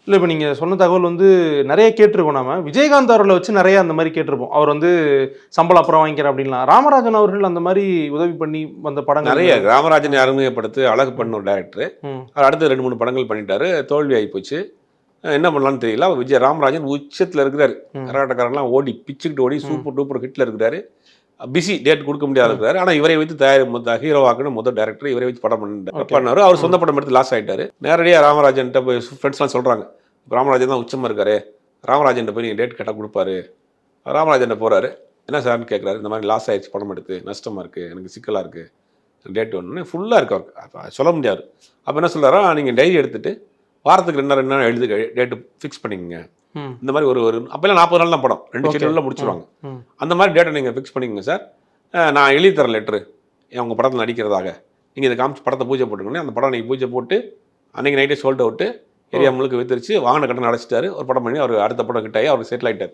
இல்ல இப்ப நீங்க சொன்ன தகவல் வந்து நெறைய கேட்டுருக்கோம் நாம. விஜயகாந்த் அவர்கள வச்சு நெறைய அந்த மாரி கேட்டுருப்போம். அவர் வந்து சம்பளம் அப்புறம் வாங்கிக்கிறேன் அப்டின்லாம். ராமராஜன் அவர்கள் அந்த மாரி உதவி பண்ணி வந்த படங்கள் நெறைய ராமராஜனை அறிமுகப்படுத்தி அழகு ம், பண்ண ஒரு டைரக்டர். ம். அவர் அடுத்து 2, 3 படங்கள் பண்ணிட்டாரு. தோல்வி ஆயி போச்சு. என்ன பண்ணலான்னு தெரியல. அவர் ராமராஜன் உச்சத்துல இருக்கிறாரு. ம். கரகாட்டக்காரன்லாம் ஓடி பிச்சுக்கிட்டு ஓடி ம். சூப்பர் டூப்பர் ஹிட்ல இருக்கிறாரு. பிஸி டேட் குடுக்க முடியாத ம். இருக்கிறாரு. ஆனா இவரை வைத்து ஹீரோவாக்குன முதல் டைரக்டர் இவரை வச்சு படம் ஓகே. பண்ணாரு. அவர் ம். சொந்த படம் எடுத்து லாஸ் ஆயிட்டாரு. நேரடியா ராமராஜன்ட்ட போய் ஃப்ரெண்ட்ஸ்லாம் சொல்றாங்க. ராமராஜன் தான் உச்சமா இருக்காரு. ராமராஜன்ட்ட போய் நீங்க டேட் கேட்டா குடுப்பாரு. ராமராஜன்ட்ட போறாரு. என்ன சார்ன்னு கேட்குறாரு. இந்த மாதிரி லாஸ் ஆயிடுச்சு படம் எடுத்து. நஷ்டமா இருக்கு. எனக்கு சிக்கலா இருக்கு. டேட் வேணும்னு ஃபுல்லா இருக்கு அவருக்கு. அப்ப சொல்ல முடியாது. அப்ப என்ன சொல்றாரா, நீங்க டைரி எடுத்துட்டு வாரத்துக்கு 2 நாள் எழுதி டேட் ஃபிக்ஸ் பண்ணிக்கங்க. ம். இந்த மாதிரி ஒரு அப்பலாம் 40 நாள் தான் படம். 2 ஓகே. ஷெட்யூல்ல ம். முடிச்சுருவாங்க. ம். அந்த மாதிரி டேட்ட நீங்க ஃபிக்ஸ் பண்ணிக்கங்க சார். நான் எழுதி தரேன் லெட்டரு. உங்க படத்துல நடிக்கிறதாக. நீங்க இத காமிச்சு படத்த பூஜை போட்டுக்கோங்க. அந்த படம் அன்னைக்கு பூஜை போட்டு, அன்னைக்கு நைட்டே சோல்ட் அவுட்டு. ஓ! ஏரியா முழுக்க வித்துருச்சு. வாங்குன கடன அடைச்சுட்டாரு. ஒரு படம் பண்ணி அவரு அடுத்த படம் ஹிட் ஆகி அவரு செட்டில் ஆயிட்டாரு.